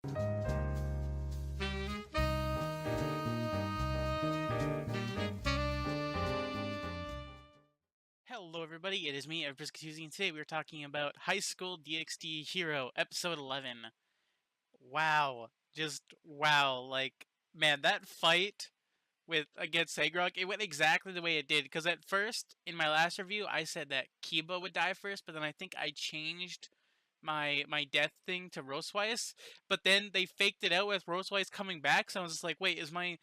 Hello, everybody. It is me, Confusing. Today we are talking about High School DXD Hero, Episode 11. Wow, just wow! Like, man, that fight with against Sagrog, it went exactly the way it did. Because at first, in my last review, I said that Kiba would die first, but then I think I changed my death thing to Roseweiss. But then they faked it out with Roseweiss coming back, so I was just like, wait, is my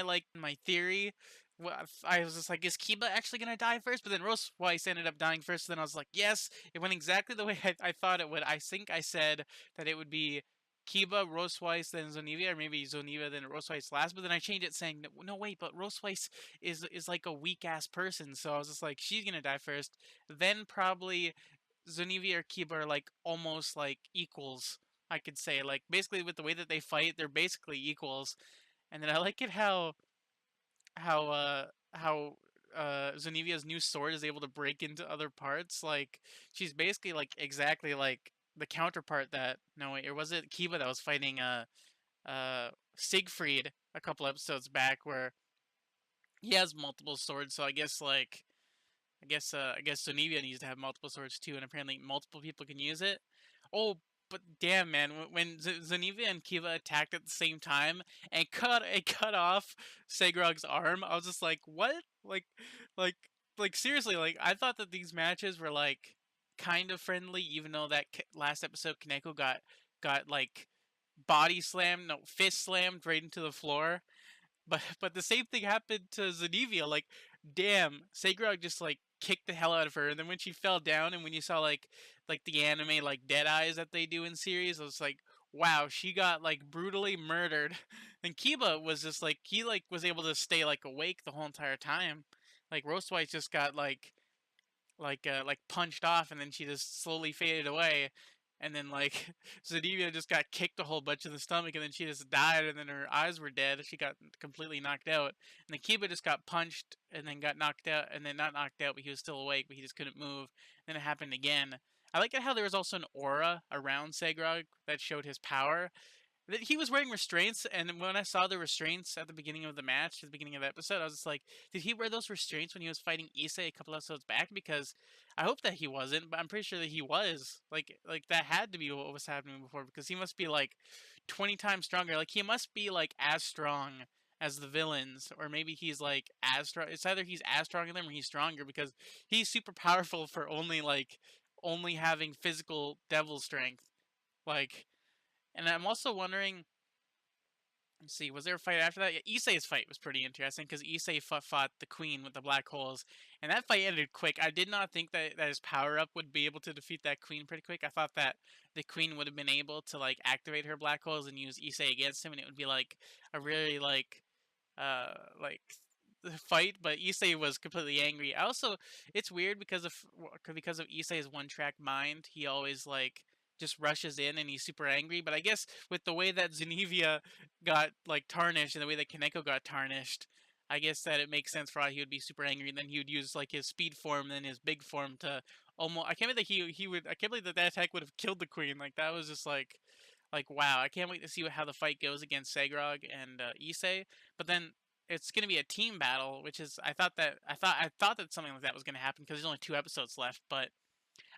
like my theory? Well, I was just like, is Kiba actually gonna die first? But then Roseweiss ended up dying first. So then I was like, yes, it went exactly the way I thought it would. I think I said that it would be Kiba, Roseweiss, then Zonivia, or maybe Zonivia, then Roseweiss last. But then I changed it, saying, no, wait, but Roseweiss is like a weak ass person. So I was just like, she's gonna die first. Then probably Zonivia or Kiba are like almost like equals. I could say like basically with the way that they fight, they're basically equals. And then I like it how Zonivia's new sword is able to break into other parts. Like she's basically like exactly like the counterpart that no wait, or was it Kiba that was fighting Siegfried a couple episodes back where he has multiple swords, so I guess Zonivia needs to have multiple swords too, and apparently multiple people can use it. Oh, but damn, man, when Zonivia and Kiva attacked at the same time and cut off Segrog's arm, I was just like, what? Like, like seriously, like I thought that these matches were like kind of friendly, even though that last episode Kaneko got like body slammed, no, fist slammed right into the floor. But the same thing happened to Zanivia. Like, damn, Sagrog just like kicked the hell out of her, and then when she fell down, and when you saw like the anime like Dead Eyes that they do in series, I was like, wow, she got like brutally murdered. And Kiba was just like he like was able to stay like awake the whole entire time. Like Roastwhite just got like punched off, and then she just slowly faded away. And then like Zadivia just got kicked a whole bunch in the stomach, and then she just died, and then her eyes were dead. She got completely knocked out. And the Kiba just got punched, and then got knocked out, and then not knocked out, but he was still awake, but he just couldn't move. And then it happened again. I like it how there was also an aura around Segrog that showed his power. He was wearing restraints, and when I saw the restraints at the beginning of the match, at the beginning of the episode, I was just like, did he wear those restraints when he was fighting Issei a couple episodes back? Because I hope that he wasn't, but I'm pretty sure that he was. Like that had to be what was happening before, because he must be like 20 times stronger. Like he must be like as strong as the villains, or maybe he's like as strong. It's either he's as strong as them or he's stronger, because he's super powerful for only having physical devil strength. Like, and I'm also wondering, let's see, was there a fight after that? Yeah, Issei's fight was pretty interesting, because Issei fought the queen with the black holes, and that fight ended quick. I did not think that his power-up would be able to defeat that queen pretty quick. I thought that the queen would have been able to, like, activate her black holes and use Issei against him, and it would be, like, a really, like, the fight, but Issei was completely angry. Also, it's weird because of Issei's one-track mind. He always, like, just rushes in and he's super angry. But I guess with the way that Zenivia got like tarnished and the way that Kaneko got tarnished, I guess that it makes sense for why he would be super angry. And then he would use like his speed form and then his big form to almost. I can't believe that he would. I can't believe that attack would have killed the queen. Like that was just like wow. I can't wait to see how the fight goes against Sagrog and Issei. But then it's going to be a team battle, which is I thought that something like that was going to happen because there's only 2 episodes left, but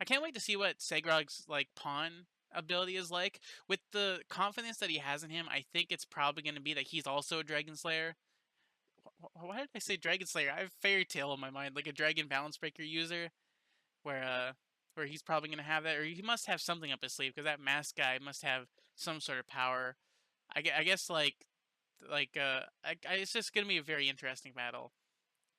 I can't wait to see what Segrog's like pawn ability is like. With the confidence that he has in him, I think it's probably going to be that he's also a Dragon Slayer. Why did I say Dragon Slayer? I have Fairy Tail in my mind, like a Dragon Balance Breaker user, where where he's probably going to have that, or he must have something up his sleeve because that mask guy must have some sort of power. I guess it's just going to be a very interesting battle.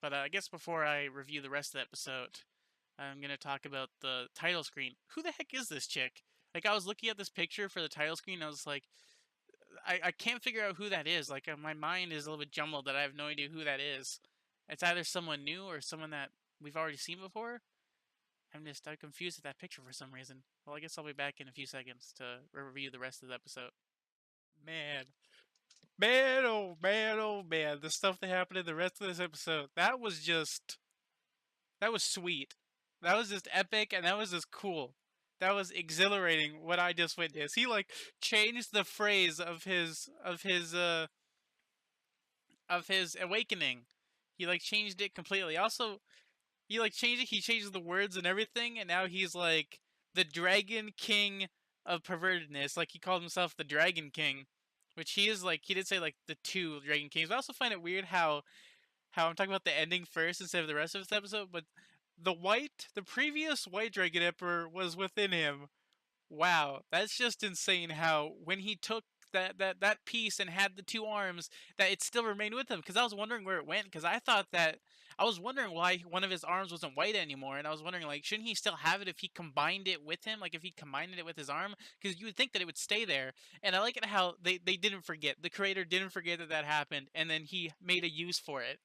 But I guess before I review the rest of the episode, I'm gonna talk about the title screen. Who the heck is this chick? Like I was looking at this picture for the title screen, and I was like, I can't figure out who that is. Like my mind is a little bit jumbled that I have no idea who that is. It's either someone new or someone that we've already seen before. I'm confused with that picture for some reason. Well, I guess I'll be back in a few seconds to review the rest of the episode. Man, man, oh man, the stuff that happened in the rest of this episode. That was sweet. That was just epic, and that was just cool. That was exhilarating what I just witnessed. He like changed the phrase of his awakening. He like changed it completely. Also, he like changed it. He changes the words and everything, and now he's like the Dragon King of pervertedness. Like he called himself the Dragon King, which he is like. He did say like the two Dragon Kings. But I also find it weird how I'm talking about the ending first instead of the rest of this episode. But the previous White Dragon Emperor was within him. Wow, that's just insane how when he took that piece and had the two arms that it still remained with him, because I was wondering where it went, because I was wondering why one of his arms wasn't white anymore, and I was wondering like shouldn't he still have it if he combined it with him, like if he combined it with his arm, because you would think that it would stay there. And I like it how they didn't forget, the creator didn't forget that happened, and then he made a use for it.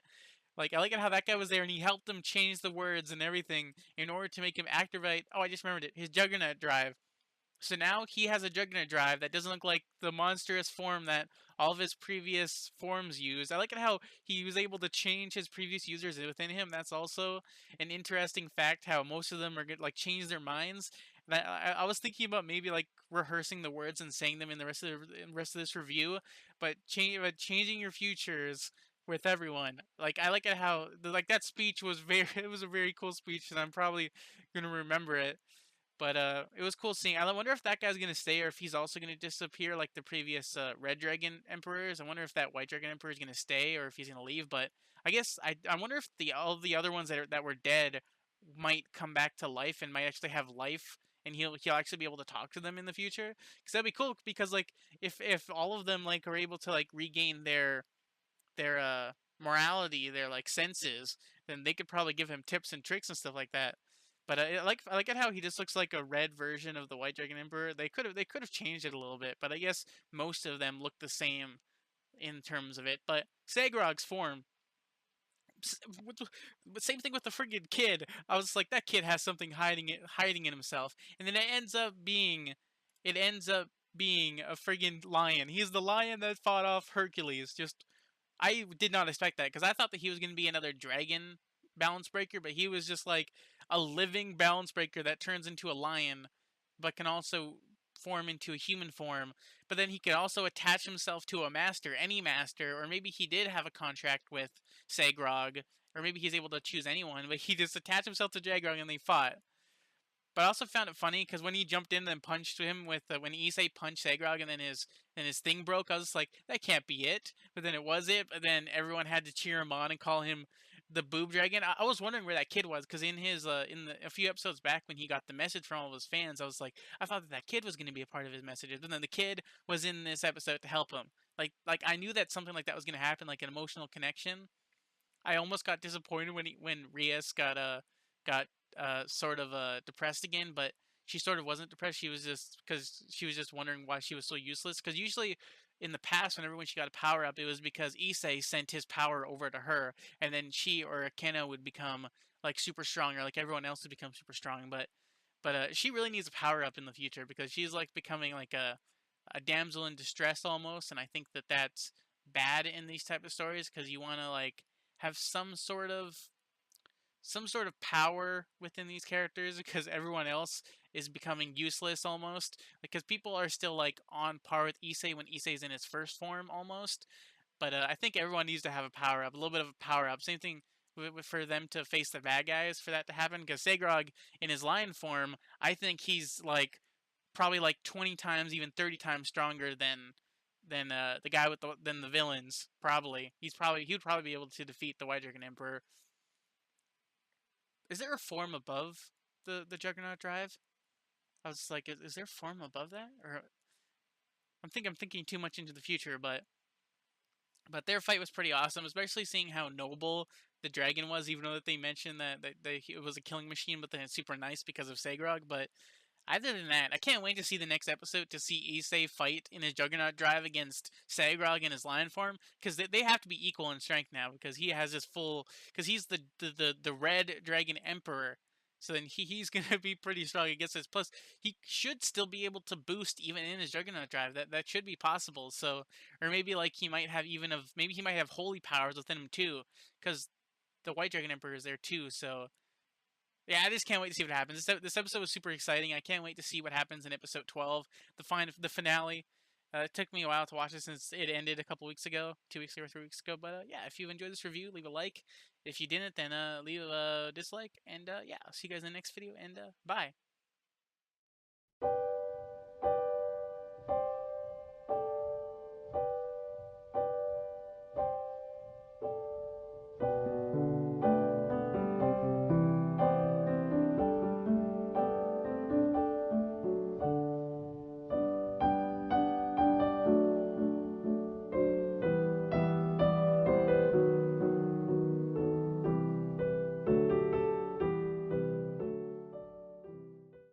Like I like it how that guy was there and he helped them change the words and everything in order to make him activate. Oh, I just remembered it. His Juggernaut drive. So now he has a Juggernaut drive that doesn't look like the monstrous form that all of his previous forms used. I like it how he was able to change his previous users within him. That's also an interesting fact. How most of them are like change their minds. And I was thinking about maybe like rehearsing the words and saying them in the rest of this review, but changing your futures with everyone. Like I like it how like that speech was very it was a very cool speech, and I'm probably gonna remember it. But it was cool seeing. I wonder if that guy's gonna stay or if he's also gonna disappear like the previous Red Dragon Emperors. I wonder if that White Dragon Emperor is gonna stay or if he's gonna leave. But I guess I wonder if the all the other ones that were dead might come back to life and might actually have life, and he'll actually be able to talk to them in the future. Because that'd be cool. Because like if all of them like are able to like regain their morality, their like senses, then they could probably give him tips and tricks and stuff like that. But I like it how he just looks like a red version of the White Dragon Emperor. They could have changed it a little bit, but I guess most of them look the same in terms of it. But Sagrog's form, same thing with the friggin' kid. I was like, that kid has something hiding in himself, and then it ends up being a friggin' lion. He's the lion that fought off Hercules. Just I did not expect that because I thought that he was going to be another dragon balance breaker, but he was just like a living balance breaker that turns into a lion, but can also form into a human form. But then he could also attach himself to a master, any master, or maybe he did have a contract with Sagrog, or maybe he's able to choose anyone, but he just attached himself to Jagrog and they fought. But I also found it funny because when he jumped in and punched him with when Issei punched Sagrog and then his thing broke, I was like, that can't be it. But then it was it. But then everyone had to cheer him on and call him the Boob Dragon. I was wondering where that kid was because in his a few episodes back when he got the message from all of his fans, I was like, I thought that kid was going to be a part of his messages. But then the kid was in this episode to help him. Like I knew that something like that was going to happen, like an emotional connection. I almost got disappointed when Rias got sort of depressed again, but she sort of wasn't depressed. She was just because she was just wondering why she was so useless. Because usually in the past, whenever when she got a power up, it was because Issei sent his power over to her, and then she or Akena would become like super strong, or like everyone else would become super strong. But she really needs a power up in the future because she's like becoming like a damsel in distress almost, and I think that that's bad in these type of stories because you want to like have some sort of power within these characters because everyone else is becoming useless almost. Because people are still like on par with Issei when Issei's in his first form almost. But I think everyone needs to have a power up, a little bit of a power up. Same thing for them to face the bad guys for that to happen. Because Sagrog in his lion form, I think he's like probably like 20 times, even 30 times stronger than the guy with the villains. Probably he would probably be able to defeat the White Dragon Emperor. Is there a form above the Juggernaut Drive? I was like, is there a form above that? Or I'm thinking too much into the future, but their fight was pretty awesome, especially seeing how noble the dragon was. Even though that they mentioned that it was a killing machine, but then it's super nice because of Sagrog. But other than that, I can't wait to see the next episode to see Issei fight in his Juggernaut Drive against Sagrog in his lion form because they have to be equal in strength now because he has his full because he's the Red Dragon Emperor. So then he's gonna be pretty strong against this. Plus, he should still be able to boost even in his Juggernaut Drive. That should be possible. So, or maybe like maybe he might have holy powers within him too, because the White Dragon Emperor is there too. So Yeah, I just can't wait to see what happens. This episode was super exciting. I can't wait to see what happens in episode 12, the finale. It took me a while to watch it since it ended a couple weeks ago, 2 weeks ago or 3 weeks ago. But yeah, if you enjoyed this review, leave a like. If you didn't, then leave a dislike. And yeah, I'll see you guys in the next video. And bye.